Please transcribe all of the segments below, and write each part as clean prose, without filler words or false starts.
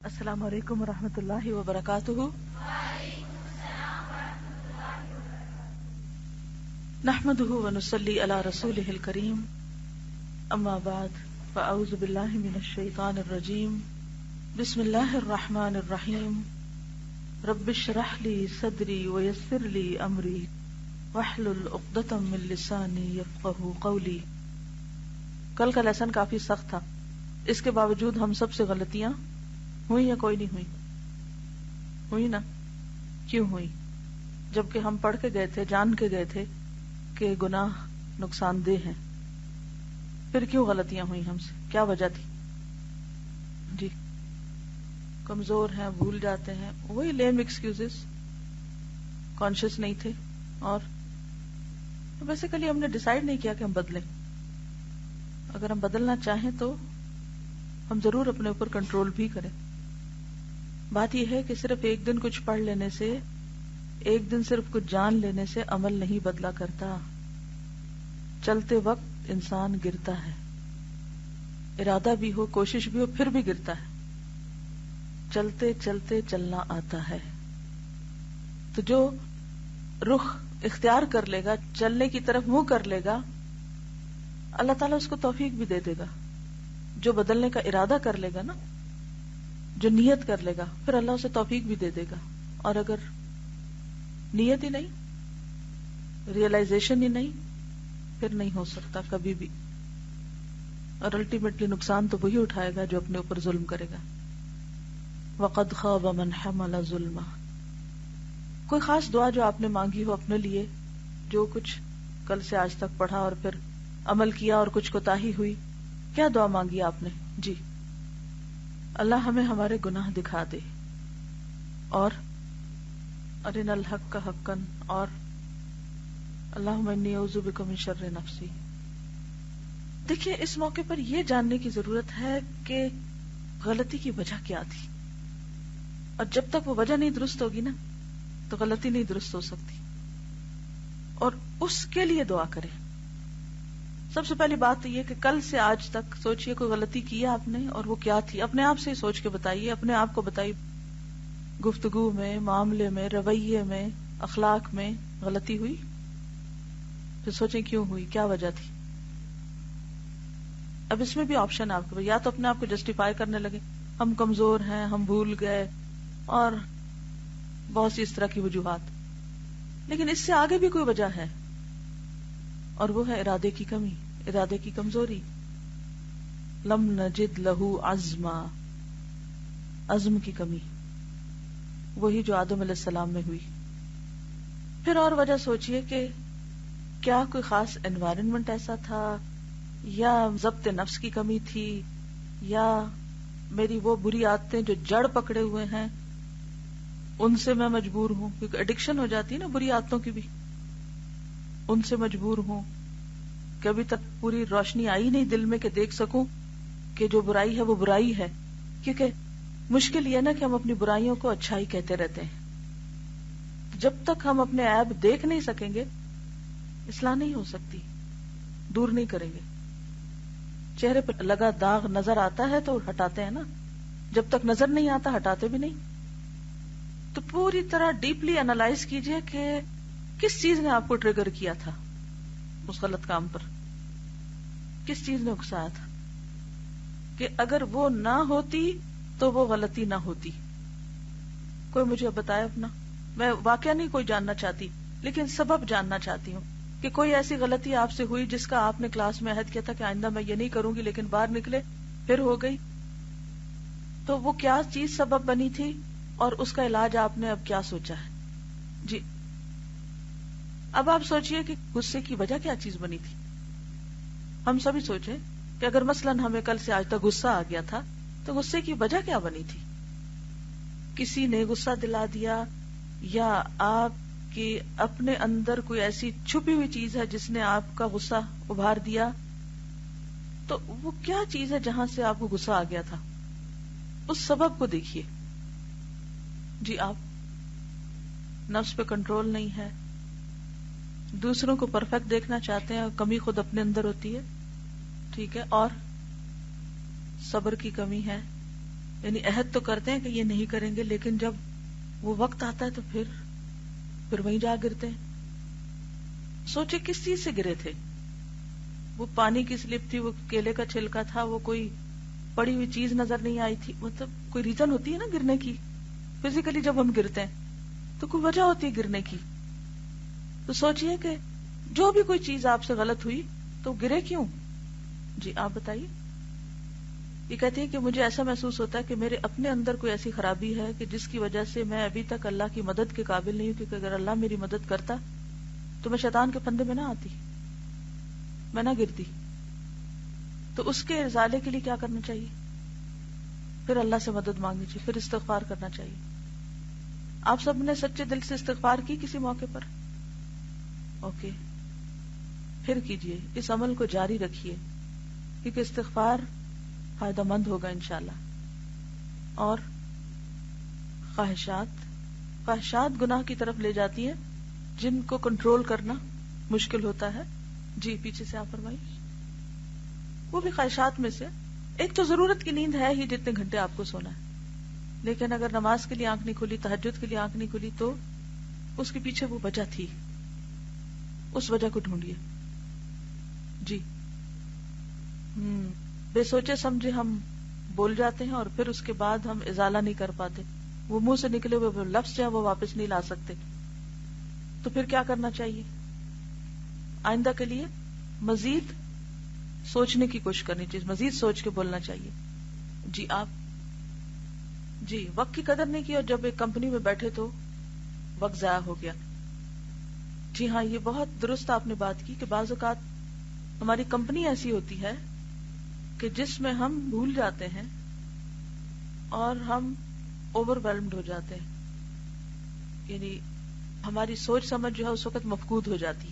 السلام علیکم ورحمۃ اللہ وبرکاتہ. نحمده ونصلی علی رسولہ الکریم. اما بعد فاعوذ باللہ من الشیطان الرجیم. بسم اللہ الرحمن الرحیم. رب اشرح لی صدری ویسر لی امری واحلل عقدۃ من لسانی یفقہوا قولی. کل کا لیسن کافی سخت تھا، اس کے باوجود ہم سب سے غلطیاں ہوئی یا کوئی نہیں ہوئی؟ ہوئی نا؟ کیوں ہوئی؟ جبکہ ہم پڑھ کے گئے تھے، جان کے گئے تھے کہ گناہ نقصان دہ ہیں. پھر کیوں غلطیاں ہوئی ہم سے؟ کیا وجہ تھی؟ جی کمزور ہیں، بھول جاتے ہیں، وہی لیم ایکسکیوزز، کانشیس نہیں تھے. اور بیسیکلی ہم نے ڈیسائیڈ نہیں کیا کہ ہم بدلیں. اگر ہم بدلنا چاہیں تو ہم ضرور اپنے اوپر کنٹرول بھی کریں. بات یہ ہے کہ صرف ایک دن کچھ پڑھ لینے سے، ایک دن صرف کچھ جان لینے سے عمل نہیں بدلا کرتا. چلتے وقت انسان گرتا ہے، ارادہ بھی ہو، کوشش بھی ہو، پھر بھی گرتا ہے. چلتے چلتے چلنا آتا ہے. تو جو رخ اختیار کر لے گا، چلنے کی طرف منہ کر لے گا، اللہ تعالیٰ اس کو توفیق بھی دے دے گا. جو بدلنے کا ارادہ کر لے گا نا، جو نیت کر لے گا، پھر اللہ اسے توفیق بھی دے دے گا. اور اگر نیت ہی نہیں، ریئلائزیشن ہی نہیں، پھر نہیں ہو سکتا کبھی بھی. اور الٹیمیٹلی نقصان تو وہی اٹھائے گا جو اپنے اوپر ظلم کرے گا. وَقَدْ خَابَ مَنْ حَمَلَ ظُلْمًا. کوئی خاص دعا جو آپ نے مانگی ہو اپنے لیے، جو کچھ کل سے آج تک پڑھا اور پھر عمل کیا اور کچھ کوتاہی ہوئی، کیا دعا مانگی آپ نے؟ جی اللہ ہمیں ہمارے گناہ دکھا دے، اور ارنا الحق حقا، اور اللہم انی اعوذ بک من شر نفسی. دیکھیے اس موقع پر یہ جاننے کی ضرورت ہے کہ غلطی کی وجہ کیا تھی، اور جب تک وہ وجہ نہیں درست ہوگی نا تو غلطی نہیں درست ہو سکتی. اور اس کے لیے دعا کریں. سب سے پہلی بات تو یہ کہ کل سے آج تک سوچئے کوئی غلطی کی آپ نے، اور وہ کیا تھی. اپنے آپ سے ہی سوچ کے بتائیے، اپنے آپ کو بتائیے. گفتگو میں، معاملے میں، رویے میں، اخلاق میں غلطی ہوئی؟ پھر سوچیں کیوں ہوئی، کیا وجہ تھی. اب اس میں بھی آپشن آپ کے، یا تو اپنے آپ کو جسٹیفائی کرنے لگے، ہم کمزور ہیں، ہم بھول گئے، اور بہت سی اس طرح کی وجوہات. لیکن اس سے آگے بھی کوئی وجہ ہے، اور وہ ہے ارادے کی کمی، ارادے کی کمزوری. لم نجد لہو عزما، عزم کی کمی، وہی جو آدم علیہ السلام میں ہوئی. پھر اور وجہ سوچئے کہ کیا کوئی خاص انوائرنمنٹ ایسا تھا، یا ضبط نفس کی کمی تھی، یا میری وہ بری عادتیں جو جڑ پکڑے ہوئے ہیں ان سے میں مجبور ہوں، کیونکہ ایڈکشن ہو جاتی ہے نا بری عادتوں کی بھی، ان سے مجبور ہوں کہ ابھی تک پوری روشنی آئی نہیں دل میں کہ دیکھ سکوں کہ جو برائی ہے وہ برائی ہے. کیونکہ مشکل یہ نا کہ ہم اپنی برائیوں کو اچھائی کہتے رہتے ہیں. جب تک ہم اپنے عیب دیکھ نہیں سکیں گے اصلاح نہیں ہو سکتی، دور نہیں کریں گے. چہرے پہ لگا داغ نظر آتا ہے تو ہٹاتے ہیں نا، جب تک نظر نہیں آتا ہٹاتے بھی نہیں. تو پوری طرح ڈیپلی انالائز کیجئے کہ کس چیز نے آپ کو ٹریگر کیا تھا اس غلط کام پر، کس چیز نے اکسایا تھا، کہ اگر وہ نہ ہوتی تو وہ غلطی نہ ہوتی. کوئی مجھے بتائے اپنا، میں واقعہ نہیں کوئی جاننا چاہتی لیکن سبب جاننا چاہتی ہوں کہ کوئی ایسی غلطی آپ سے ہوئی جس کا آپ نے کلاس میں عہد کیا تھا کہ آئندہ میں یہ نہیں کروں گی، لیکن باہر نکلے پھر ہو گئی. تو وہ کیا چیز سبب بنی تھی، اور اس کا علاج آپ نے اب کیا سوچا ہے. جی اب آپ سوچئے کہ غصے کی وجہ کیا چیز بنی تھی. ہم سبھی سوچیں کہ اگر مثلاً ہمیں کل سے آج تک غصہ آ گیا تھا تو غصے کی وجہ کیا بنی تھی. کسی نے غصہ دلا دیا، یا آپ کی اپنے اندر کوئی ایسی چھپی ہوئی چیز ہے جس نے آپ کا غصہ ابھار دیا. تو وہ کیا چیز ہے جہاں سے آپ کو غصہ آ گیا تھا، اس سبب کو دیکھیے. جی آپ نفس پہ کنٹرول نہیں ہے، دوسروں کو پرفیکٹ دیکھنا چاہتے ہیں، کمی خود اپنے اندر ہوتی ہے، ٹھیک ہے، اور صبر کی کمی ہے، یعنی عہد تو کرتے ہیں کہ یہ نہیں کریں گے، لیکن جب وہ وقت آتا ہے تو پھر وہیں جا گرتے ہیں. سوچے کس چیز سے گرے تھے؟ وہ پانی کی سلپ تھی، وہ کیلے کا چھلکا تھا، وہ کوئی پڑی ہوئی چیز نظر نہیں آئی تھی. مطلب کوئی ریزن ہوتی ہے نا گرنے کی. فزیکلی جب ہم گرتے ہیں تو کوئی وجہ ہوتی ہے گرنے کی. تو سوچئے کہ جو بھی کوئی چیز آپ سے غلط ہوئی تو گرے کیوں؟ جی آپ بتائیے. یہ کہتے ہیں کہ مجھے ایسا محسوس ہوتا ہے کہ میرے اپنے اندر کوئی ایسی خرابی ہے کہ جس کی وجہ سے میں ابھی تک اللہ کی مدد کے قابل نہیں ہوں، کیونکہ اگر اللہ میری مدد کرتا تو میں شیطان کے پھندے میں نہ آتی، میں نہ گرتی. تو اس کے ازالے کے لیے کیا کرنا چاہیے؟ پھر اللہ سے مدد مانگنی چاہیے، پھر استغفار کرنا چاہیے. آپ سب نے سچے دل سے استغفار کی کسی موقع پر؟ اوکے، پھر کیجئے، اس عمل کو جاری رکھیے، کیونکہ استغفار فائدہ مند ہوگا انشاءاللہ. اور خواہشات گناہ کی طرف لے جاتی ہیں جن کو کنٹرول کرنا مشکل ہوتا ہے. جی پیچھے سے آپ فرمائیے. وہ بھی خواہشات میں سے ایک تو ضرورت کی نیند ہے ہی جتنے گھنٹے آپ کو سونا ہے، لیکن اگر نماز کے لیے آنکھ نہیں کھلی، تہجد کے لیے آنکھ نہیں کھلی، تو اس کے پیچھے وہ وجہ تھی، اس وجہ کو ڈھونڈیے. جی بے سوچے سمجھے ہم بول جاتے ہیں اور پھر اس کے بعد ہم ازالہ نہیں کر پاتے. وہ منہ سے نکلے ہوئے لفظ جو ہے وہ واپس نہیں لا سکتے. تو پھر کیا کرنا چاہیے؟ آئندہ کے لیے مزید سوچنے کی کوشش کرنی چاہیے، مزید سوچ کے بولنا چاہیے. جی آپ. جی وقت کی قدر نہیں کی اور جب ایک کمپنی میں بیٹھے تو وقت ضائع ہو گیا. جی ہاں، یہ بہت درست آپ نے بات کی کہ بعض اوقات ہماری کمپنی ایسی ہوتی ہے کہ جس میں ہم بھول جاتے ہیں اور ہم اوور ویلمڈ ہو جاتے ہیں، یعنی ہماری سوچ سمجھ جو ہے اس وقت مفقود ہو جاتی.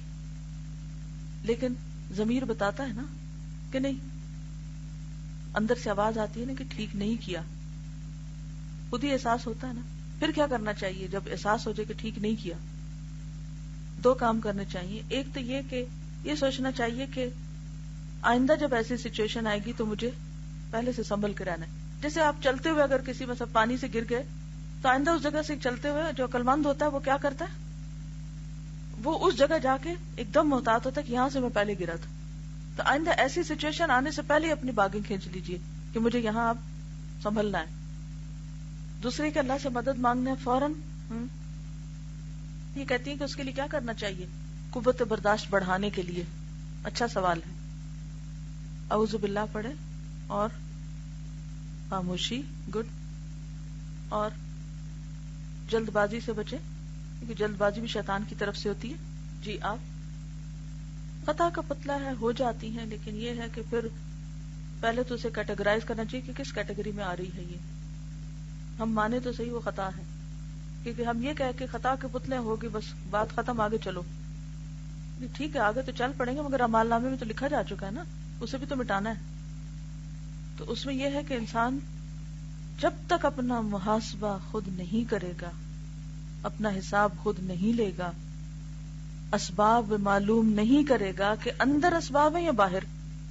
لیکن ضمیر بتاتا ہے نا کہ نہیں، اندر سے آواز آتی ہے نا کہ ٹھیک نہیں کیا، خود ہی احساس ہوتا ہے نا. پھر کیا کرنا چاہیے جب احساس ہو جائے کہ ٹھیک نہیں کیا؟ دو کام کرنے چاہیے. ایک تو یہ کہ یہ سوچنا چاہیے کہ آئندہ جب ایسی سچویشن آئے گی تو مجھے پہلے سے سنبھل کے رہنا ہے. جیسے آپ چلتے ہوئے اگر کسی میں سب پانی سے گر گئے تو آئندہ اس جگہ سے چلتے ہوئے جو عقلمند ہوتا ہے وہ کیا کرتا ہے؟ وہ اس جگہ جا کے ایک دم محتاط ہوتا ہے کہ یہاں سے میں پہلے گرا تھا. تو آئندہ ایسی سچویشن آنے سے پہلے اپنی باگیں کھینچ لیجئے کہ مجھے یہاں اب سنبھلنا ہے. دوسرے کہ اللہ سے مدد مانگنا ہے فوراً. یہ کہتی ہیں کہ اس کے لیے کیا کرنا چاہیے قوت برداشت بڑھانے کے لیے؟ اچھا سوال ہے. اعوذ باللہ پڑھے اور خاموشی، گڈ. اور جلد بازی سے بچے کیونکہ جلد بازی بھی شیطان کی طرف سے ہوتی ہے. جی آپ. خطا کا پتلا ہے، ہو جاتی ہیں، لیکن یہ ہے کہ پھر پہلے تو اسے کیٹیگرائز کرنا چاہیے کہ کس کیٹیگری میں آ رہی ہے. یہ ہم مانے تو صحیح وہ خطا ہے، کیونکہ ہم یہ کہہ کہ خطا کے پتلے ہوگی بس بات ختم، آگے چلو. ٹھیک ہے آگے تو چل پڑیں گے، مگر اعمال نامے میں تو لکھا جا چکا ہے نا، اسے بھی تو مٹانا ہے. تو اس میں یہ ہے کہ انسان جب تک اپنا محاسبہ خود نہیں کرے گا، اپنا حساب خود نہیں لے گا، اسباب معلوم نہیں کرے گا کہ اندر اسباب ہیں یا باہر.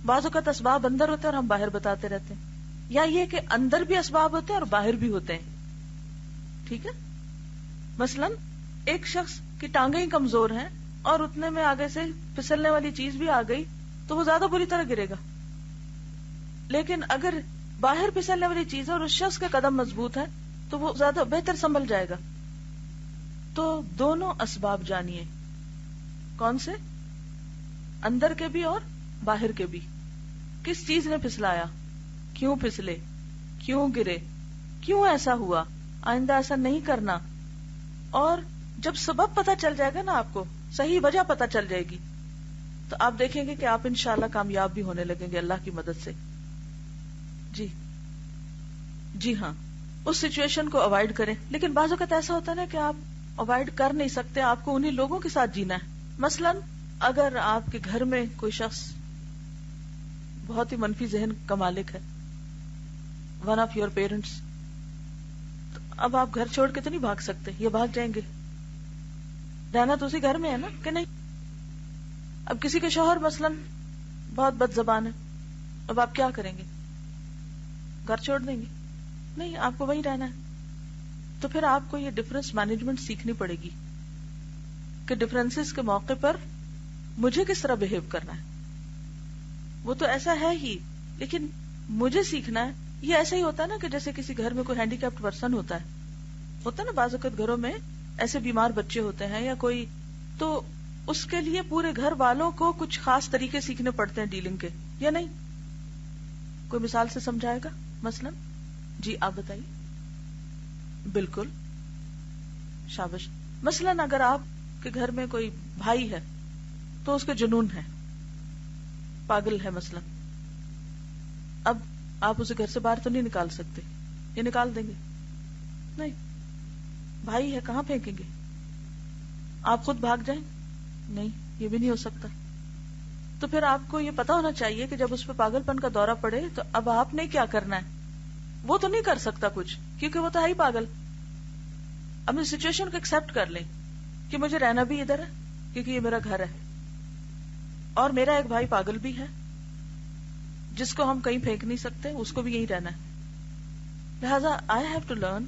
بعض اوقات اسباب اندر ہوتے ہیں اور ہم باہر بتاتے رہتے ہیں، یا یہ کہ اندر بھی اسباب ہوتے ہیں اور باہر بھی ہوتے ہیں. ٹھیک ہے، مثلا ایک شخص کی ٹانگیں ہی کمزور ہیں اور اتنے میں آگے سے پھسلنے والی چیز بھی آ گئی تو وہ زیادہ بری طرح گرے گا. لیکن اگر باہر پھسلنے والی چیز ہے اور اس شخص کا قدم مضبوط ہے تو وہ زیادہ بہتر سنبھل جائے گا. تو دونوں اسباب جانیے، کون سے؟ اندر کے بھی اور باہر کے بھی. کس چیز نے پھسلایا، کیوں پھسلے، کیوں گرے، کیوں ایسا ہوا، آئندہ ایسا نہیں کرنا. اور جب سبب پتہ چل جائے گا نا، آپ کو صحیح وجہ پتہ چل جائے گی، تو آپ دیکھیں گے کہ آپ انشاءاللہ کامیاب بھی ہونے لگیں گے اللہ کی مدد سے. جی ہاں، اس سچویشن کو اوائڈ کریں. لیکن بعض اوقات ایسا ہوتا ہے نا کہ آپ اوائڈ کر نہیں سکتے، آپ کو انہی لوگوں کے ساتھ جینا ہے. مثلا اگر آپ کے گھر میں کوئی شخص بہت ہی منفی ذہن کا مالک ہے، ون آف یور پیرنٹس، تو اب آپ گھر چھوڑ کے تو نہیں بھاگ سکتے، یہ بھاگ جائیں گے. رہنا تو اسی گھر میں ہے نا کہ نہیں. اب کسی کے شوہر مثلا بہت بد زبان ہے، اب آپ کیا کریں گے؟ گھر چھوڑ دیں گے؟ نہیں، آپ کو وہیں رہنا ہے. تو پھر آپ کو یہ ڈفرینس مینجمنٹ سیکھنی پڑے گی کہ ڈفرینسز کے موقع پر مجھے کس طرح بہیو کرنا ہے. وہ تو ایسا ہے ہی، لیکن مجھے سیکھنا ہے. یہ ایسا ہی ہوتا ہے نا کہ جیسے کسی گھر میں کوئی ہینڈی کیپڈ پرسن ہوتا ہے نا، بعض اوقات گھروں میں ایسے بیمار بچے ہوتے ہیں یا کوئی، تو اس کے لیے پورے گھر والوں کو کچھ خاص طریقے سیکھنے پڑتے ہیں ڈیلنگ کے، یا نہیں؟ کوئی مثال سے سمجھائے گا مثلا؟ جی آپ بتائیے. بالکل، شاباش. مثلا اگر آپ کے گھر میں کوئی بھائی ہے تو اس کے جنون ہے، پاگل ہے مثلا. اب آپ اسے گھر سے باہر تو نہیں نکال سکتے، یہ نکال دیں گے؟ نہیں. بھائی ہے، کہاں پھینکیں گے؟ آپ خود بھاگ جائیں؟ نہیں، یہ بھی نہیں ہو سکتا. تو پھر آپ کو یہ پتا ہونا چاہیے کہ جب اس پہ پاگل پن کا دورہ پڑے تو اب آپ نے کیا کرنا ہے. وہ تو نہیں کر سکتا کچھ، کیونکہ وہ تو ہے ہی پاگل. اپنی سچویشن کو ایکسپٹ کر لیں کہ مجھے رہنا بھی ادھر ہے کیونکہ یہ میرا گھر ہے، اور میرا ایک بھائی پاگل بھی ہے جس کو ہم کہیں پھینک نہیں سکتے، اس کو بھی یہی رہنا ہے. لہذا I have to learn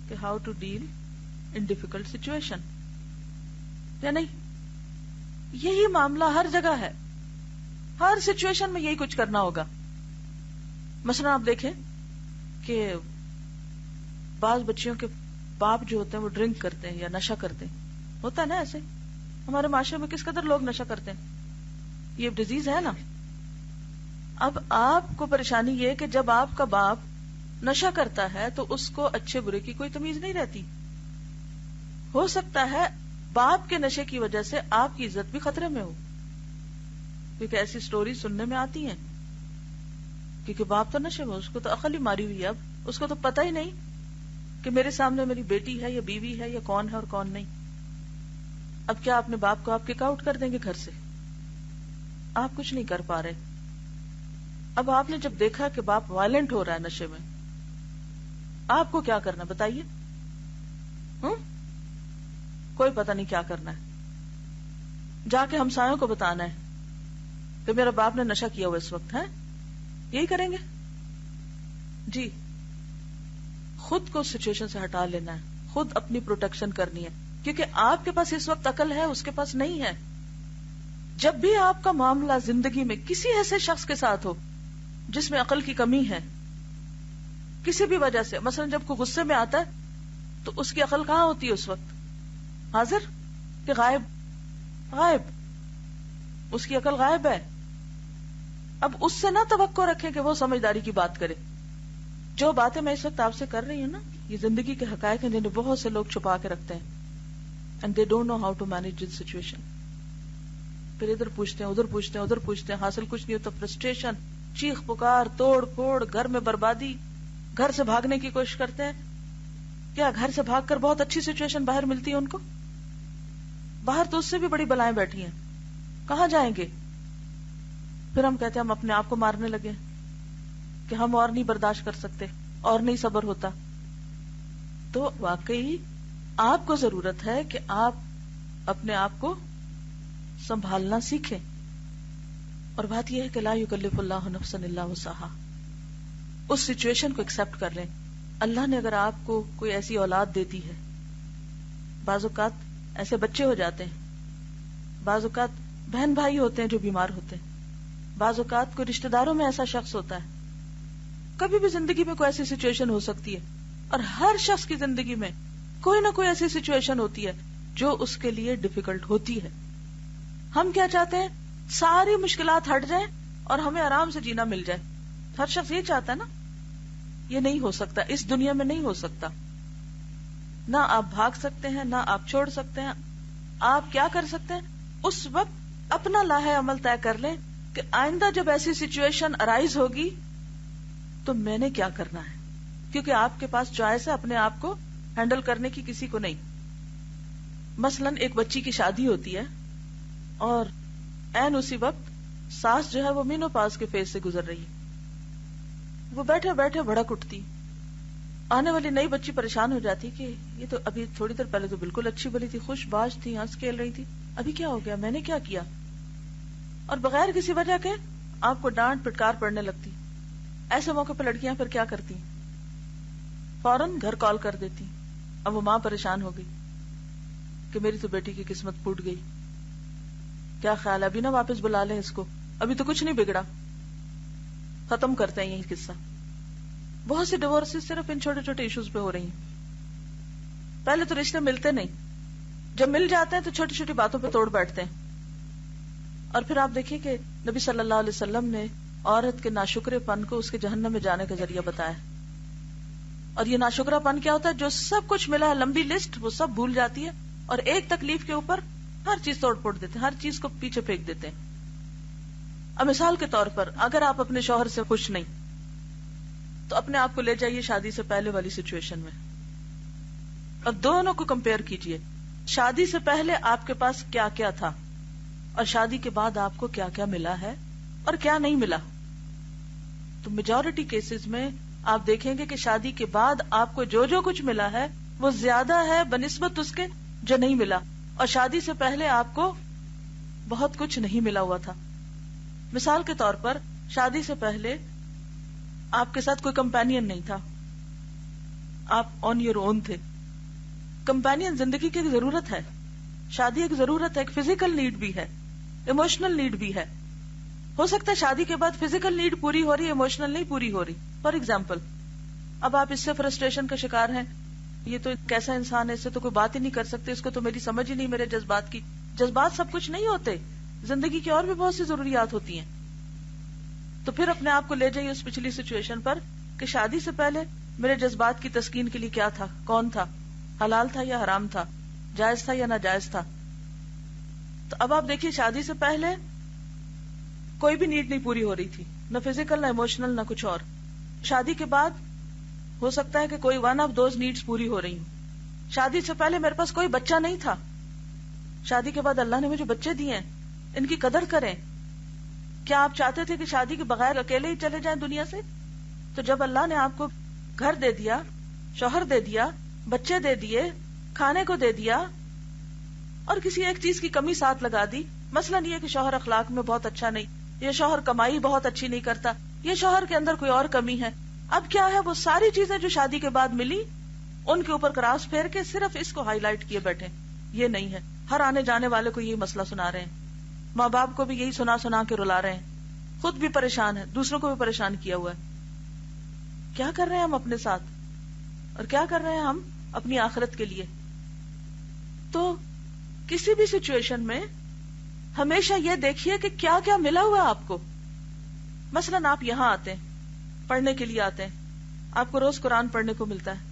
کہ how to deal in difficult situation. یا نہیں؟ یہی معاملہ ہر جگہ ہے، ہر سچویشن میں یہی کچھ کرنا ہوگا. مثلا آپ دیکھیں کہ بعض بچیوں کے باپ جو ہوتے ہیں وہ ڈرنک کرتے ہیں یا نشہ کرتے ہیں. ہوتا ہے نا ایسے؟ ہمارے معاشرے میں کس قدر لوگ نشہ کرتے ہیں، یہ ڈیزیز ہے نا. اب آپ کو پریشانی یہ کہ جب آپ کا باپ نشہ کرتا ہے تو اس کو اچھے برے کی کوئی تمیز نہیں رہتی. ہو سکتا ہے باپ کے نشے کی وجہ سے آپ کی عزت بھی خطرے میں ہو، کیونکہ ایسی سٹوری سننے میں آتی ہیں. کیونکہ باپ تو نشے میں، اس کو تو عقل ہی ماری ہوئی ہے. اب اس کو تو پتہ ہی نہیں کہ میرے سامنے میری بیٹی ہے یا بیوی ہے یا کون ہے اور کون نہیں. اب کیا اپنے باپ کو آپ کک آؤٹ کر دیں گے گھر سے؟ آپ کچھ نہیں کر پا رہے. اب آپ نے جب دیکھا کہ باپ وائلنٹ ہو رہا ہے نشے میں، آپ کو کیا کرنا بتائیے؟ کوئی پتہ نہیں کیا کرنا ہے. جا کے ہمسایوں کو بتانا ہے کہ میرا باپ نے نشہ کیا ہوا اس وقت ہے. یہی کریں گے؟ جی، خود کو سچویشن سے ہٹا لینا ہے، خود اپنی پروٹیکشن کرنی ہے، کیونکہ آپ کے پاس اس وقت عقل ہے، اس کے پاس نہیں ہے. جب بھی آپ کا معاملہ زندگی میں کسی ایسے شخص کے ساتھ ہو جس میں عقل کی کمی ہے کسی بھی وجہ سے، مثلا جب کوئی غصے میں آتا ہے تو اس کی عقل کہاں ہوتی ہے اس وقت؟ حاضر کہ غائب؟ غائب. اس کی عقل غائب ہے. اب اس سے نہ توقع رکھیں کہ وہ سمجھداری کی بات کرے. جو باتیں میں اس وقت آپ سے کر رہی ہوں نا، یہ زندگی کے حقائق ہیں جنہیں بہت سے لوگ چھپا کے رکھتے ہیں. And they don't know how to manage this situation. پھر ادھر پوچھتے ہیں، ادھر پوچھتے ہیں، ادھر پوچھتے ہیں، حاصل کچھ نہیں ہوتا. فرسٹریشن، چیخ پکار، توڑ پھوڑ، گھر میں بربادی، گھر سے بھاگنے کی کوشش کرتے ہیں. کیا گھر سے بھاگ کر بہت اچھی سچویشن باہر ملتی ہے ان کو؟ باہر تو اس سے بھی بڑی بلائیں بیٹھی ہیں. کہاں جائیں گے؟ پھر ہم کہتے ہیں ہم اپنے آپ کو مارنے لگے کہ ہم اور نہیں برداشت کر سکتے، اور نہیں صبر ہوتا. تو واقعی آپ کو ضرورت ہے کہ آپ اپنے آپ کو سنبھالنا سیکھیں. اور بات یہ ہے کہ لا یکلف اللہ نفسا الا وسعہا. اس سچویشن کو ایکسپٹ کر لیں. اللہ نے اگر آپ کو کوئی ایسی اولاد دے دی ہے، بعض اوقات ایسے بچے ہو جاتے ہیں، بعض اوقات بہن بھائی ہوتے ہیں جو بیمار ہوتے ہیں، بعض اوقات کوئی رشتہ داروں میں ایسا شخص ہوتا ہے. کبھی بھی زندگی میں کوئی ایسی سچویشن ہو سکتی ہے، اور ہر شخص کی زندگی میں کوئی نہ کوئی ایسی سچویشن ہوتی ہے جو اس کے لیے ڈیفیکلٹ ہوتی ہے. ہم کیا چاہتے ہیں؟ ساری مشکلات ہٹ جائیں اور ہمیں آرام سے جینا مل جائے. ہر شخص یہ چاہتا ہے نا. یہ نہیں ہو سکتا، اس دنیا میں نہیں ہو سکتا. نہ آپ بھاگ سکتے ہیں، نہ آپ چھوڑ سکتے ہیں. آپ کیا کر سکتے ہیں؟ اس وقت اپنا لاہے عمل طے کر لیں کہ آئندہ جب ایسی سچویشن ارائیز ہوگی تو میں نے کیا کرنا ہے. کیونکہ آپ کے پاس چوائس ہے اپنے آپ کو ہینڈل کرنے کی، کسی کو نہیں. مثلا ایک بچی کی شادی ہوتی ہے اور عین اسی وقت ساس جو ہے وہ مینوپاز کے فیز سے گزر رہی ہے. وہ بیٹھے بیٹھے بھڑک اٹھتی. آنے والی نئی بچی پریشان ہو جاتی کہ یہ تو ابھی تھوڑی دیر پہلے تو بالکل اچھی بلی تھی، خوش باش تھی، ہنس کھیل رہی تھی، ابھی کیا ہو گیا، میں نے کیا کیا؟ اور بغیر کسی وجہ کے آپ کو ڈانٹ پٹکار پڑنے لگتی. ایسے موقع پہ لڑکیاں پھر کیا کرتی ہیں؟ فوراً گھر کال کر دیتی. اب وہ ماں پریشان ہو گئی کہ میری تو بیٹی کی قسمت پھوٹ گئی, کیا خیال ہے ابھی نہ واپس بلا لیں اس کو, ابھی تو کچھ نہیں بگڑا, ختم کرتے ہیں یہی قصہ. بہت سی ڈیورسز صرف ان چھوٹے چھوٹے ایشوز پہ ہو رہی ہیں. پہلے تو رشتے ملتے نہیں, جب مل جاتے ہیں تو چھوٹی چھوٹی باتوں پہ توڑ بیٹھتے ہیں. اور پھر آپ دیکھیے کہ نبی صلی اللہ علیہ وسلم نے عورت کے ناشکرے پن کو اس کے جہنم میں جانے کا ذریعہ بتایا. اور یہ ناشکرا پن کیا ہوتا ہے؟ جو سب کچھ ملا ہے, لمبی لسٹ, وہ سب بھول جاتی ہے اور ایک تکلیف کے اوپر ہر چیز توڑ پھوڑ دیتے ہیں, ہر چیز کو پیچھے پھینک دیتے ہیں. اب مثال کے طور پر اگر آپ اپنے شوہر سے خوش نہیں تو اپنے آپ کو لے جائیے شادی سے پہلے والی سچویشن میں اور دونوں کو کمپیئر کیجئے. شادی سے پہلے آپ کے پاس کیا کیا تھا اور شادی کے بعد آپ کو کیا کیا ملا ہے اور کیا نہیں ملا. تو میجورٹی کیسز میں آپ دیکھیں گے کہ شادی کے بعد آپ کو جو جو کچھ ملا ہے وہ زیادہ ہے بنسبت اس کے جو نہیں ملا, اور شادی سے پہلے آپ کو بہت کچھ نہیں ملا ہوا تھا. مثال کے طور پر شادی سے پہلے آپ کے ساتھ کوئی کمپینین نہیں تھا, آپ آن یور اون تھے. کمپینین زندگی کی ایک ضرورت ہے, شادی ایک ضرورت ہے, ایک فزیکل نیڈ بھی ہے, ایموشنل نیڈ بھی ہے. ہو سکتا ہے شادی کے بعد فزیکل نیڈ پوری ہو رہی ہے, ایموشنل نہیں پوری ہو رہی. فار ایگزامپل, اب آپ اس سے فرسٹریشن کا شکار ہیں, یہ تو کیسا انسان ہے, اس سے تو کوئی بات ہی نہیں کر سکتے, اس کو تو میری سمجھ ہی نہیں میرے جذبات کی. جذبات سب کچھ نہیں ہوتے, زندگی کی اور بھی بہت سی ضروریات ہوتی ہیں. تو پھر اپنے آپ کو لے جائیے اس پچھلی سچویشن پر کہ شادی سے پہلے میرے جذبات کی تسکین کے لیے کیا تھا, کون تھا, حلال تھا یا حرام تھا, جائز تھا یا ناجائز تھا. تو اب آپ دیکھیے شادی سے پہلے کوئی بھی نیڈ نہیں پوری ہو رہی تھی, نہ فزیکل نہ ایموشنل نہ کچھ اور. شادی کے بعد ہو سکتا ہے کہ کوئی ون آف دوز نیڈز پوری ہو رہی ہوں. شادی سے پہلے میرے پاس کوئی بچہ نہیں تھا, شادی کے بعد اللہ نے مجھے بچے دیے ہیں, ان کی قدر کریں. کیا آپ چاہتے تھے کہ شادی کے بغیر اکیلے ہی چلے جائیں دنیا سے؟ تو جب اللہ نے آپ کو گھر دے دیا, شوہر دے دیا, بچے دے دیے, کھانے کو دے دیا, اور کسی ایک چیز کی کمی ساتھ لگا دی, مثلاً یہ کہ شوہر اخلاق میں بہت اچھا نہیں, یہ شوہر کمائی بہت اچھی نہیں کرتا, یہ شوہر کے اندر کوئی اور کمی ہے, اب کیا ہے وہ ساری چیزیں جو شادی کے بعد ملی ان کے اوپر کراس پھیر کے صرف اس کو ہائی لائٹ کیے بیٹھے. یہ نہیں ہے, ہر آنے جانے والے کو یہی مسئلہ سنا رہے ہیں, ماں باپ کو بھی یہی سنا سنا کے رلا رہے ہیں, خود بھی پریشان ہے, دوسروں کو بھی پریشان کیا ہوا ہے. کیا کر رہے ہیں ہم اپنے ساتھ اور کیا کر رہے ہیں ہم اپنی آخرت کے لیے؟ تو کسی بھی سچویشن میں ہمیشہ یہ دیکھیے کہ کیا کیا ملا ہوا ہے آپ کو. مثلاً آپ یہاں آتے ہیں, پڑھنے کے لیے آتے ہیں, آپ کو روز قرآن پڑھنے کو ملتا ہے,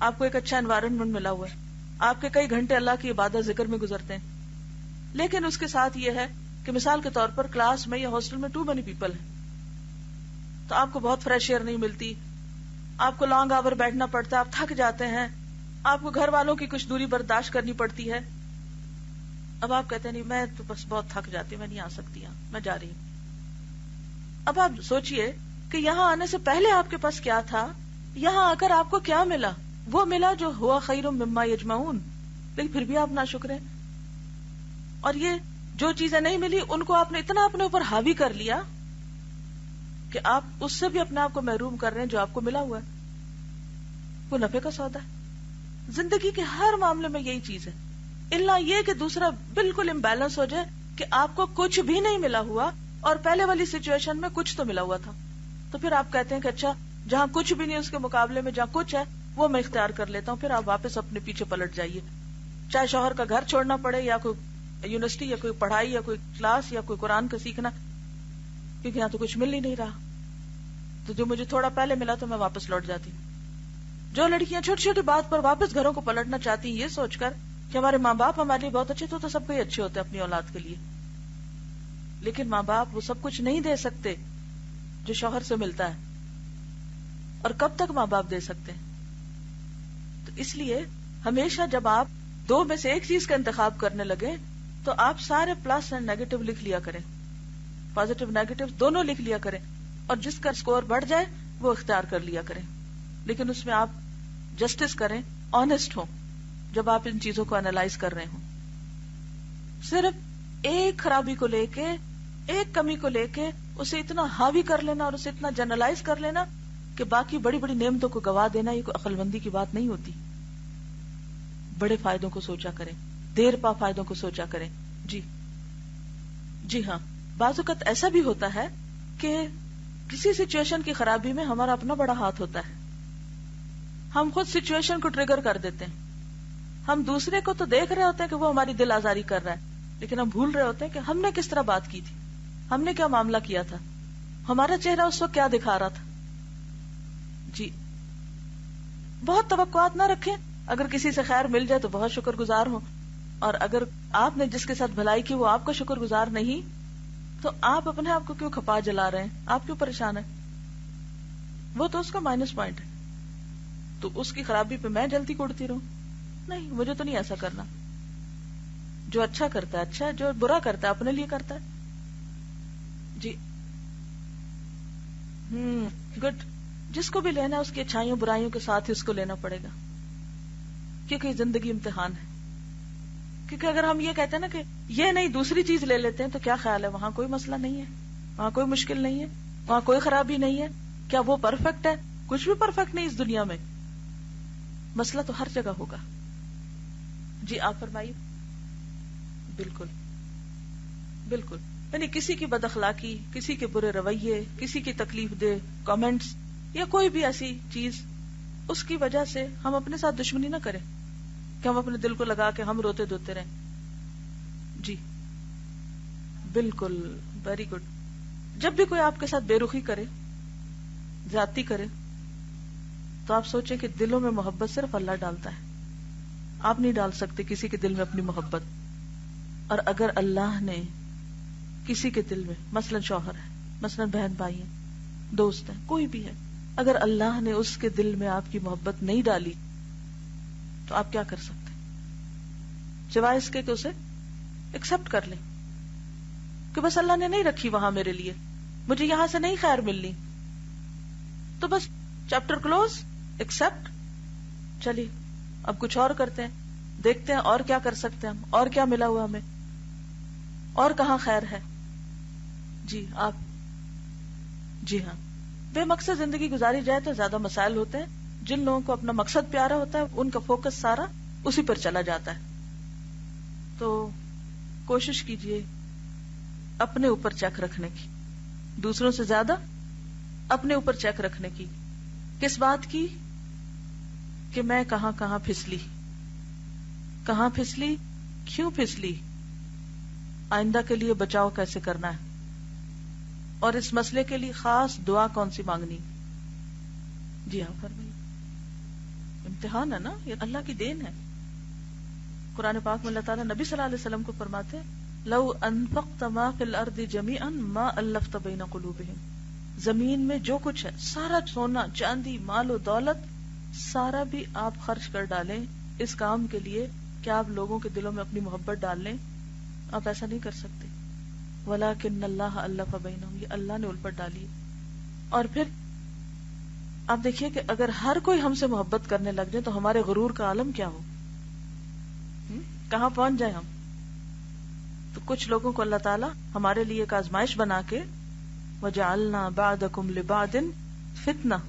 آپ کو ایک اچھا انوائرنمنٹ ملا ہوا ہے, آپ کے کئی گھنٹے اللہ کی عبادت ذکر میں گزرتے ہیں. لیکن اس کے ساتھ یہ ہے کہ مثال کے طور پر کلاس میں یا ہاسٹل میں ٹو مینی پیپل ہیں, تو آپ کو بہت فریش ایئر نہیں ملتی, آپ کو لانگ آور بیٹھنا پڑتا ہے, آپ تھک جاتے ہیں, آپ کو گھر والوں کی کچھ دوری برداشت کرنی پڑتی ہے. اب آپ کہتے ہیں نہیں میں تو بس بہت تھک جاتی ہوں, میں نہیں آ سکتی, میں جا رہی ہوں. اب آپ سوچئے کہ یہاں آنے سے پہلے آپ کے پاس کیا تھا, یہاں آ کر آپ کو کیا ملا. وہ ملا جو ہوا خیر مما یجمعون, لیکن پھر بھی آپ ناشکر ہیں. اور یہ جو چیزیں نہیں ملی ان کو آپ نے اتنا اپنے اوپر حاوی کر لیا کہ آپ اس سے بھی اپنے آپ کو محروم کر رہے ہیں جو آپ کو ملا ہوا ہے. وہ نفع کا سودا ہے. زندگی کے ہر معاملے میں یہی چیز ہے, الا یہ کہ دوسرا بالکل امبیلنس ہو جائے کہ آپ کو کچھ بھی نہیں ملا ہوا اور پہلے والی سچویشن میں کچھ تو ملا ہوا تھا. تو پھر آپ کہتے ہیں کہ اچھا جہاں کچھ بھی نہیں اس کے مقابلے میں جہاں کچھ ہے وہ میں اختیار کر لیتا ہوں. پھر آپ واپس اپنے پیچھے پلٹ جائیے, چاہے شوہر کا گھر چھوڑنا پڑے یا کوئی یونیورسٹی یا کوئی پڑھائی یا کوئی کلاس یا کوئی قرآن کا سیکھنا, کیونکہ یہاں تو کچھ مل ہی نہیں رہا. تو جو مجھے تھوڑا پہلے ملا تو میں واپس لوٹ جاتی ہوں. جو لڑکیاں چھوٹی چھوٹی بات پر واپس گھروں کو پلٹنا چاہتی ہیں یہ سوچ کر کہ ہمارے ماں باپ ہمارے لیے بہت اچھے, تو سب کو ہی اچھے ہوتے ہیں اپنی اولاد کے لیے, لیکن ماں باپ وہ سب کچھ نہیں دے سکتے جو شوہر سے ملتا ہے. اور کب تک ماں باپ دے سکتے ہیں؟ تو اس لیے ہمیشہ جب آپ دو میں سے ایک چیز کا انتخاب کرنے لگے تو آپ سارے پلس اینڈ نیگیٹو لکھ لیا کریں, پازیٹو نیگیٹو دونوں لکھ لیا کریں, اور جس کا سکور بڑھ جائے وہ اختیار کر لیا کریں. لیکن اس میں آپ جسٹس کریں, آنےسٹ ہوں جب آپ ان چیزوں کو انالائز کر رہے ہوں. صرف ایک خرابی کو لے کے, ایک کمی کو لے کے اسے اتنا حاوی کر لینا اور اسے اتنا جنرلائز کر لینا کہ باقی بڑی بڑی نعمتوں کو گوا دینا یہ کوئی عقل مندی کی بات نہیں ہوتی. بڑے فائدوں کو سوچا کریں, دیر پا فائدوں کو سوچا کریں. جی ہاں, بعض اوقات ایسا بھی ہوتا ہے کہ کسی سچویشن کی خرابی میں ہمارا اپنا بڑا ہاتھ ہوتا ہے. ہم خود سچویشن کو ٹریگر کر دیتے ہیں. ہم دوسرے کو تو دیکھ رہے ہوتے ہیں کہ وہ ہماری دل آزاری کر رہا ہے, لیکن ہم بھول رہے ہوتے ہیں کہ ہم نے کس طرح بات کی تھی, ہم نے کیا معاملہ کیا تھا, ہمارا چہرہ اس وقت کیا دکھا رہا تھا. جی, بہت توقعات نہ رکھیں. اگر کسی سے خیر مل جائے تو بہت شکر گزار ہوں, اور اگر آپ نے جس کے ساتھ بھلائی کی وہ آپ کا شکر گزار نہیں تو آپ اپنے آپ کو کیوں کھپا جلا رہے ہیں, آپ کیوں پریشان ہیں. وہ تو اس کا مائنس پوائنٹ ہے, تو اس کی خرابی پہ میں جلدی کوڑتی رہوں. نہیں, مجھے تو نہیں ایسا کرنا. جو اچھا کرتا ہے اچھا ہے, جو برا کرتا ہے اپنے لیے کرتا ہے. جی گڈ. جس کو بھی لینا ہے اس کی اچھائیوں برائیوں کے ساتھ ہی اس کو لینا پڑے گا, کیونکہ یہ زندگی امتحان ہے. کیونکہ اگر ہم یہ کہتے ہیں نا کہ یہ نہیں دوسری چیز لے لیتے ہیں تو کیا خیال ہے, وہاں کوئی مسئلہ نہیں ہے, وہاں کوئی مشکل نہیں ہے, وہاں کوئی خرابی نہیں ہے. کیا وہ پرفیکٹ ہے؟ کچھ بھی پرفیکٹ نہیں اس دنیا میں. مسئلہ تو ہر جگہ ہوگا. جی آپ فرمائیے. بالکل بالکل, یعنی کسی کی بد اخلاقی, کسی کے برے رویے, کسی کی تکلیف دہ کامنٹس یا کوئی بھی ایسی چیز, اس کی وجہ سے ہم اپنے ساتھ دشمنی نہ کریں کہ ہم اپنے دل کو لگا کے ہم روتے دھوتے رہیں. جی بالکل, ویری گڈ. جب بھی کوئی آپ کے ساتھ بے رخی کرے, زیادتی کرے, تو آپ سوچیں کہ دلوں میں محبت صرف اللہ ڈالتا ہے. آپ نہیں ڈال سکتے کسی کے دل میں اپنی محبت. اور اگر اللہ نے کسی کے دل میں, مثلا شوہر ہے, مثلا بہن بھائی ہیں, دوست ہیں, کوئی بھی ہے, اگر اللہ نے اس کے دل میں آپ کی محبت نہیں ڈالی تو آپ کیا کر سکتے ہیں سوائے اس کے کہ اسے ایکسپٹ کر لیں کہ بس اللہ نے نہیں رکھی وہاں میرے لیے, مجھے یہاں سے نہیں خیر ملنی, تو بس چیپٹر کلوز, ایکسپٹ. چلیے اب کچھ اور کرتے ہیں, دیکھتے ہیں اور کیا کر سکتے ہیں ہم, اور کیا ملا ہوا ہمیں, اور کہاں خیر ہے. جی آپ. جی ہاں, بے مقصد زندگی گزاری جائے تو زیادہ مسائل ہوتے ہیں. جن لوگوں کو اپنا مقصد پیارا ہوتا ہے ان کا فوکس سارا اسی پر چلا جاتا ہے. تو کوشش کیجئے اپنے اوپر چیک رکھنے کی, دوسروں سے زیادہ اپنے اوپر چیک رکھنے کی. کس بات کی؟ کہ میں کہاں کہاں پھسلی, کہاں پھسلی, کیوں پھسلی, آئندہ کے لیے بچاؤ کیسے کرنا ہے, اور اس مسئلے کے لیے خاص دعا کون سی مانگنی. جی ہاں فرمائیے. امتحان ہے نا, یہ اللہ کی دین ہے. قرآن پاک میں اللہ تعالیٰ نبی صلی اللہ علیہ وسلم کو فرماتے لو انفقت ما فی الارض جمیعا ما الفت بین قلوبہم, زمین میں جو کچھ ہے سارا سونا چاندی مال و دولت سارا بھی آپ خرچ کر ڈالیں اس کام کے لیے کہ آپ لوگوں کے دلوں میں اپنی محبت ڈال لیں, آپ ایسا نہیں کر سکتے. وَلَكِنَّ اللَّهَ أَلَّفَ بَيْنَهُمْ, یہ اللہ نے الفت ڈالی. اور پھر آپ دیکھیے کہ اگر ہر کوئی ہم سے محبت کرنے لگ جائے تو ہمارے غرور کا عالم کیا ہو, کہاں پہنچ جائے ہم. تو کچھ لوگوں کو اللہ تعالیٰ ہمارے لیے ایک آزمائش بنا کے وَجَعَلْنَا بَعْدَكُمْ لِبَعْدٍ فِتْنَةً,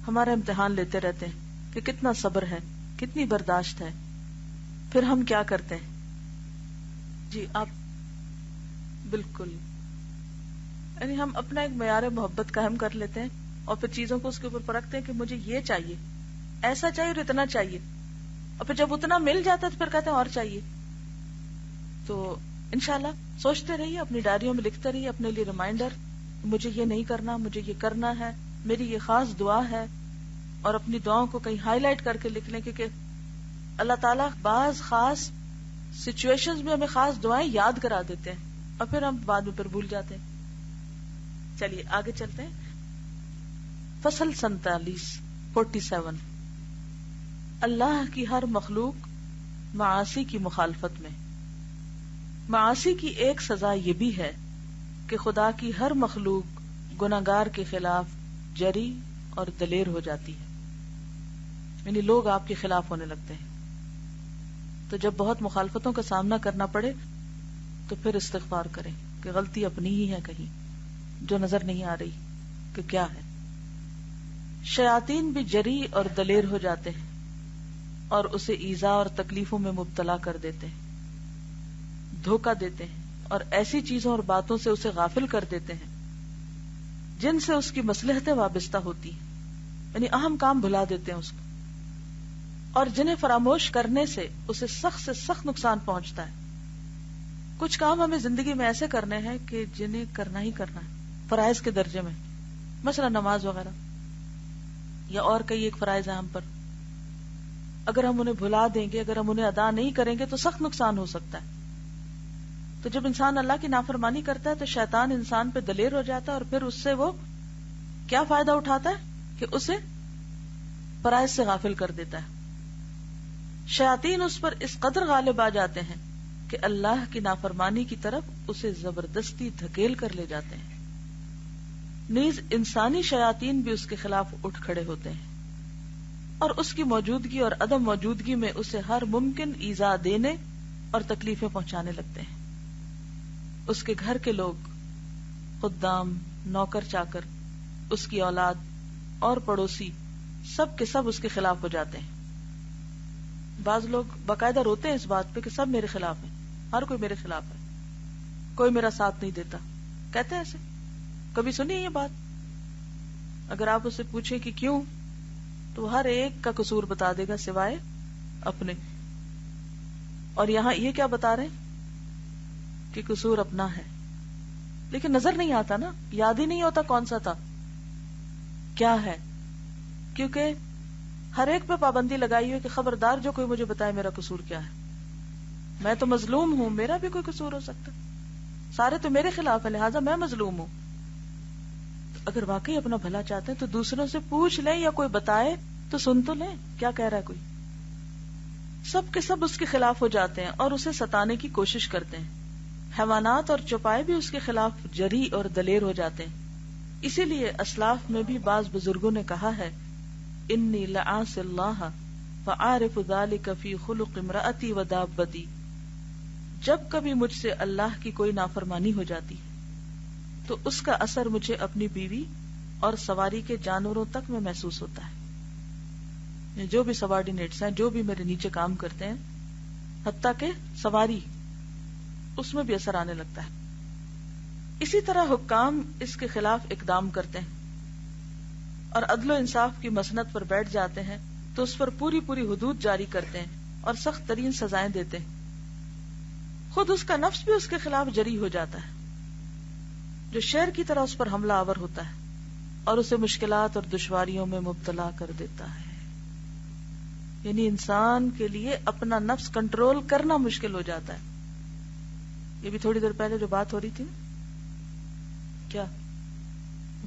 ہمارا امتحان لیتے رہتے ہیں کہ کتنا صبر ہے, کتنی برداشت ہے. پھر ہم کیا کرتے ہیں. جی آپ بالکل, یعنی ہم اپنا ایک معیار محبت قائم کر لیتے ہیں اور پھر چیزوں کو اس کے اوپر پرکھتے ہیں کہ مجھے یہ چاہیے, ایسا چاہیے اور اتنا چاہیے, اور پھر جب اتنا مل جاتا ہے تو پھر کہتے ہیں اور چاہیے. تو انشاءاللہ سوچتے رہیے, اپنی ڈائریوں میں لکھتے رہیے اپنے لیے ریمائنڈر, مجھے یہ نہیں کرنا, مجھے یہ کرنا ہے, میری یہ خاص دعا ہے. اور اپنی دعاؤں کو کہیں ہائی لائٹ کر کے لکھ لیں, کیونکہ اللہ تعالیٰ بعض خاص سچویشنز میں ہمیں خاص دعائیں یاد کرا دیتے ہیں اور پھر ہم بعد میں پھر بھول جاتے ہیں. چلیے آگے چلتے ہیں. فصل 47 اللہ کی ہر مخلوق معاصی کی مخالفت میں. معاصی کی ایک سزا یہ بھی ہے کہ خدا کی ہر مخلوق گناہگار کے خلاف جری اور دلیر ہو جاتی ہے, یعنی لوگ آپ کے خلاف ہونے لگتے ہیں. تو جب بہت مخالفتوں کا سامنا کرنا پڑے تو پھر استغفار کریں کہ غلطی اپنی ہی ہے کہیں جو نظر نہیں آ رہی کہ کیا ہے. شیاطین بھی جری اور دلیر ہو جاتے ہیں اور اسے ایذا اور تکلیفوں میں مبتلا کر دیتے ہیں، دھوکہ دیتے ہیں اور ایسی چیزوں اور باتوں سے اسے غافل کر دیتے ہیں جن سے اس کی مصلحتیں وابستہ ہوتی ہیں، یعنی اہم کام بھلا دیتے ہیں اس کو، اور جنہیں فراموش کرنے سے اسے سخت سے سخت نقصان پہنچتا ہے۔ کچھ کام ہمیں زندگی میں ایسے کرنے ہیں کہ جنہیں کرنا ہی کرنا ہے، فرائض کے درجے میں، مثلا نماز وغیرہ یا اور کئی ایک فرائض ہیں ہم پر، اگر ہم انہیں بھلا دیں گے، اگر ہم انہیں ادا نہیں کریں گے تو سخت نقصان ہو سکتا ہے۔ تو جب انسان اللہ کی نافرمانی کرتا ہے تو شیطان انسان پہ دلیر ہو جاتا ہے اور پھر اس سے وہ کیا فائدہ اٹھاتا ہے کہ اسے فرائض سے غافل کر دیتا ہے۔ شیاطین اس پر اس قدر غالب آ جاتے ہیں کہ اللہ کی نافرمانی کی طرف اسے زبردستی دھکیل کر لے جاتے ہیں۔ نیز انسانی شیاطین بھی اس کے خلاف اٹھ کھڑے ہوتے ہیں اور اس کی موجودگی اور عدم موجودگی میں اسے ہر ممکن ایذا دینے اور تکلیفیں پہنچانے لگتے ہیں۔ اس کے گھر کے لوگ، خدام، نوکر چاکر، اس کی اولاد اور پڑوسی سب کے سب اس کے خلاف ہو جاتے ہیں۔ بعض لوگ باقاعدہ روتے ہیں اس بات پہ کہ سب میرے خلاف ہیں، ہر کوئی میرے خلاف ہے، کوئی میرا ساتھ نہیں دیتا، کہتے ہیں ایسے۔ کبھی سنی یہ بات؟ اگر آپ اسے پوچھیں کہ کیوں، تو ہر ایک کا قصور بتا دے گا سوائے اپنے۔ اور یہاں یہ کیا بتا رہے ہیں کہ قصور اپنا ہے، لیکن نظر نہیں آتا نا، یاد ہی نہیں ہوتا کون سا تھا، کیا ہے، کیونکہ ہر ایک پہ پابندی لگائی ہوئی کہ خبردار جو کوئی مجھے بتائے میرا قصور کیا ہے، میں تو مظلوم ہوں، میرا بھی کوئی قصور ہو سکتا، سارے تو میرے خلاف ہے لہٰذا میں مظلوم ہوں۔ اگر واقعی اپنا بھلا چاہتے ہیں تو دوسروں سے پوچھ لیں یا کوئی بتائے تو سن تو لیں کیا کہہ رہا ہے کوئی۔ سب کے سب اس کے خلاف ہو جاتے ہیں اور اسے ستانے کی کوشش کرتے ہیں۔ حیوانات اور چوپائے بھی اس کے خلاف جری اور دلیر ہو جاتے ہیں۔ اسی لیے اسلاف میں بھی بعض بزرگوں نے کہا ہے، انی لعاصی اللہ فعارف ذلک فی خلق امرأتی و دابتی، جب کبھی مجھ سے اللہ کی کوئی نافرمانی ہو جاتی ہے تو اس کا اثر مجھے اپنی بیوی اور سواری کے جانوروں تک میں محسوس ہوتا ہے۔ جو بھی سبارڈینیٹس ہیں، جو بھی میرے نیچے کام کرتے ہیں، حتیٰ کہ سواری، اس میں بھی اثر آنے لگتا ہے۔ اسی طرح حکام اس کے خلاف اقدام کرتے ہیں اور عدل و انصاف کی مسند پر بیٹھ جاتے ہیں تو اس پر پوری پوری حدود جاری کرتے ہیں اور سخت ترین سزائیں دیتے ہیں۔ خود اس کا نفس بھی اس کے خلاف جری ہو جاتا ہے، جو شیر کی طرح اس پر حملہ آور ہوتا ہے اور اسے مشکلات اور دشواریوں میں مبتلا کر دیتا ہے۔ یعنی انسان کے لیے اپنا نفس کنٹرول کرنا مشکل ہو جاتا ہے۔ یہ بھی تھوڑی دیر پہلے جو بات ہو رہی تھی نا، کیا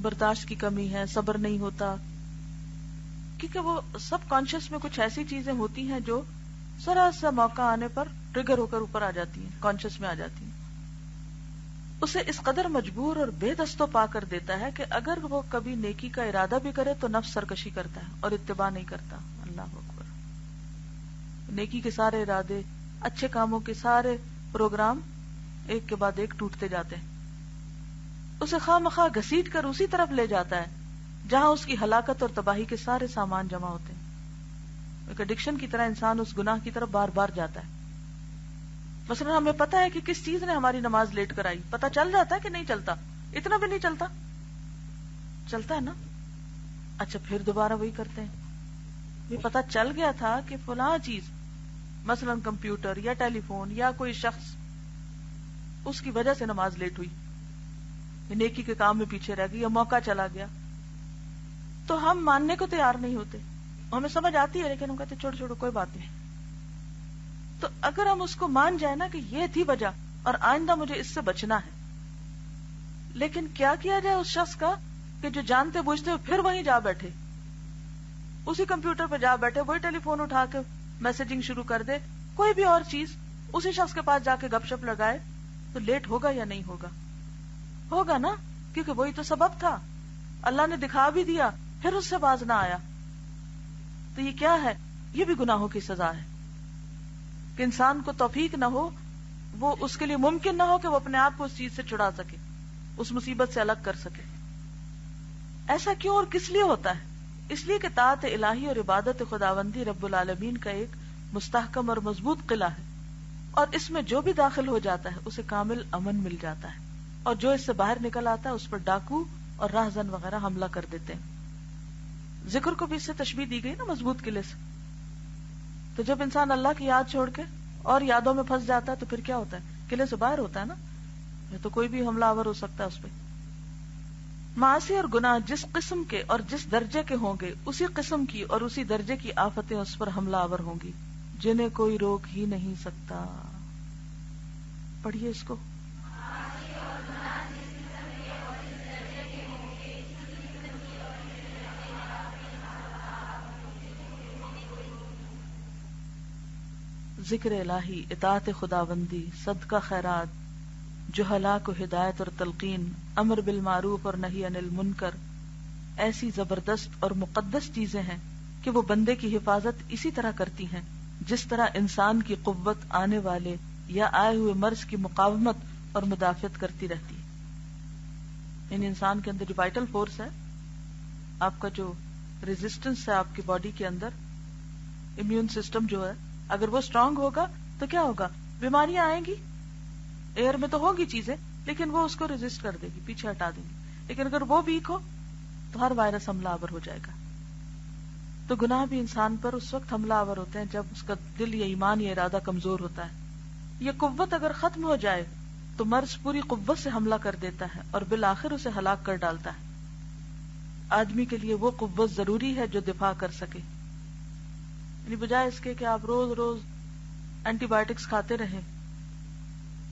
برداشت کی کمی ہے، صبر نہیں ہوتا، کیونکہ وہ سب کانشیس میں کچھ ایسی چیزیں ہوتی ہیں جو ذرا سا موقع آنے پر ٹریگر ہو کر اوپر آ جاتی ہیں، کانشیس میں آ جاتی ہیں۔ اسے اس قدر مجبور اور بے دست و پا کر دیتا ہے کہ اگر وہ کبھی نیکی کا ارادہ بھی کرے تو نفس سرکشی کرتا ہے اور اتباع نہیں کرتا۔ اللہ اکبر۔ نیکی کے سارے ارادے، اچھے کاموں کے سارے پروگرام ایک کے بعد ایک ٹوٹتے جاتے ہیں۔ اسے خواہ مخواہ گھسیٹ کر اسی طرف لے جاتا ہے جہاں اس کی ہلاکت اور تباہی کے سارے سامان جمع ہوتے ہیں۔ ایک ایڈکشن کی طرح انسان اس گناہ کی طرف بار بار جاتا ہے۔ مثلا ہمیں پتا ہے کہ کس چیز نے ہماری نماز لیٹ کرائی، پتا چل جاتا ہے کہ نہیں چلتا؟ اتنا بھی نہیں چلتا، چلتا ہے نا؟ اچھا پھر دوبارہ وہی کرتے ہیں۔ یہ پتا چل گیا تھا کہ فلاں چیز، مثلا کمپیوٹر یا ٹیلی فون یا کوئی شخص، اس کی وجہ سے نماز لیٹ ہوئی، نیکی کے کام میں پیچھے رہ گئی یا موقع چلا گیا، تو ہم ماننے کو تیار نہیں ہوتے۔ ہمیں سمجھ آتی ہے لیکن ہم کہتے چھوڑو چھوڑو کوئی بات نہیں۔ تو اگر ہم اس کو مان جائیں نا کہ یہ تھی وجہ اور آئندہ مجھے اس سے بچنا ہے، لیکن کیا کیا جائے اس شخص کا کہ جو جانتے بوجھتے پھر وہیں جا بیٹھے، اسی کمپیوٹر پہ جا بیٹھے، وہی ٹیلی فون اٹھا کے میسجنگ شروع کر دے، کوئی بھی اور چیز، اسی شخص کے پاس جا کے گپ شپ لگائے، تو لیٹ ہوگا یا نہیں ہوگا؟ ہوگا نا، کیونکہ وہی تو سبب تھا، اللہ نے دکھا بھی دیا پھر اس سے باز نہ آیا۔ تو یہ کیا ہے؟ یہ بھی گناہوں کی سزا ہے کہ انسان کو توفیق نہ ہو، وہ اس کے لیے ممکن نہ ہو کہ وہ اپنے آپ کو اس چیز سے چھڑا سکے، اس مصیبت سے الگ کر سکے۔ ایسا کیوں اور کس لیے ہوتا ہے؟ اس لیے کہ طاعت الہی اور عبادت خداوندی رب العالمین کا ایک مستحکم اور مضبوط قلعہ ہے، اور اس میں جو بھی داخل ہو جاتا ہے اسے کامل امن مل جاتا ہے، اور جو اس سے باہر نکل آتا ہے اس پر ڈاکو اور راہزن وغیرہ حملہ کر دیتے ہیں۔ ذکر کو بھی اس سے تشبیہ دی گئی نا مضبوط قلعے سے۔ تو جب انسان اللہ کی یاد چھوڑ کے اور یادوں میں پھنس جاتا ہے تو پھر کیا ہوتا ہے؟ قلعے سے باہر ہوتا ہے نا، تو کوئی بھی حملہ آور ہو سکتا ہے اس پہ۔ معاصی اور گناہ جس قسم کے اور جس درجے کے ہوں گے، اسی قسم کی اور اسی درجے کی آفتیں اس پر حملہ آور ہوں گی، جنہیں کوئی روک ہی نہیں سکتا۔ پڑھیے اس کو۔ ذکر الہی، اطاعت خداوندی، صدقہ خیرات، جہلاء کو ہدایت اور تلقین، امر بالمعروف اور نہی عن المنکر، ایسی زبردست اور مقدس چیزیں ہیں کہ وہ بندے کی حفاظت اسی طرح کرتی ہیں جس طرح انسان کی قوت آنے والے یا آئے ہوئے مرض کی مقاومت اور مدافعت کرتی رہتی ہے۔ یعنی انسان کے اندر جو وائٹل فورس ہے، آپ کا جو ریزسٹنس ہے آپ کی باڈی کے اندر، امیون سسٹم جو ہے، اگر وہ اسٹرانگ ہوگا تو کیا ہوگا؟ بیماریاں آئیں گی، ایئر میں تو ہوگی چیزیں لیکن وہ اس کو ریزسٹ کر دے گی، پیچھے ہٹا دیں گی۔ لیکن اگر وہ ویک ہو تو ہر وائرس حملہ آور ہو جائے گا۔ تو گناہ بھی انسان پر اس وقت حملہ آور ہوتے ہیں جب اس کا دل یا ایمان یا ارادہ کمزور ہوتا ہے۔ یہ قوت اگر ختم ہو جائے تو مرض پوری قوت سے حملہ کر دیتا ہے اور بالآخر اسے ہلاک کر ڈالتا ہے۔ آدمی کے لیے وہ قوت ضروری ہے جو دفاع کر سکے، یعنی بجائے اس کے کہ آپ روز روز اینٹی بایوٹکس کھاتے رہیں،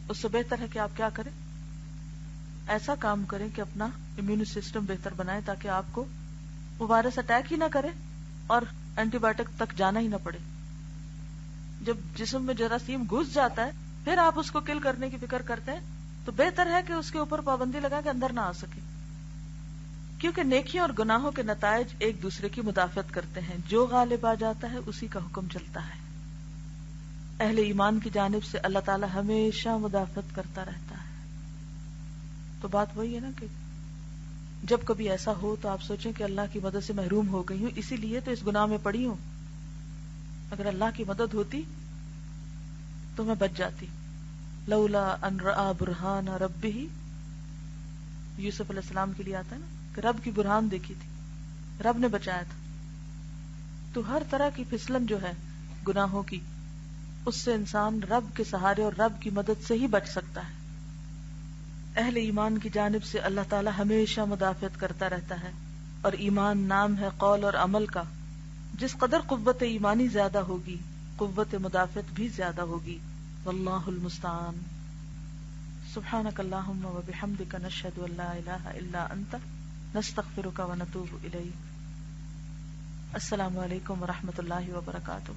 اس سے بہتر ہے کہ آپ کیا کریں؟ ایسا کام کریں کہ اپنا امیون سسٹم بہتر بنائیں تاکہ آپ کو وہ وائرس اٹیک ہی نہ کرے اور اینٹی بایوٹک تک جانا ہی نہ پڑے۔ جب جسم میں جراثیم گھس جاتا ہے پھر آپ اس کو کل کرنے کی فکر کرتے ہیں تو بہتر ہے کہ اس کے اوپر پابندی لگا کے اندر نہ آ سکے، کیونکہ نیکیوں اور گناہوں کے نتائج ایک دوسرے کی مدافعت کرتے ہیں، جو غالب آ جاتا ہے اسی کا حکم چلتا ہے۔ اہل ایمان کی جانب سے اللہ تعالی ہمیشہ مدافعت کرتا رہتا ہے۔ تو بات وہی ہے نا کہ جب کبھی ایسا ہو تو آپ سوچیں کہ اللہ کی مدد سے محروم ہو گئی ہوں، اسی لیے تو اس گناہ میں پڑی ہوں، اگر اللہ کی مدد ہوتی تو میں بچ جاتی۔ لولا ان رأى برہان ربہ، یوسف علیہ السلام کے لیے آتا ہے نا کہ رب کی برہان دیکھی تھی، رب نے بچایا تھا۔ تو ہر طرح کی پھسلن جو ہے گناہوں کی، اس سے انسان رب کے سہارے اور رب کی مدد سے ہی بچ سکتا ہے۔ اہل ایمان کی جانب سے اللہ تعالی ہمیشہ مدافعت کرتا رہتا ہے، اور ایمان نام ہے قول اور عمل کا، جس قدر قوت ایمانی زیادہ ہوگی قوت مدافعت بھی زیادہ ہوگی۔ واللہ المستعان۔ سبحانک اللہم و بحمدک، نشہد ان لا الہ الا انت، نستغفرک و نتوب الیک۔ السلام علیکم و رحمۃ اللہ وبرکاتہ۔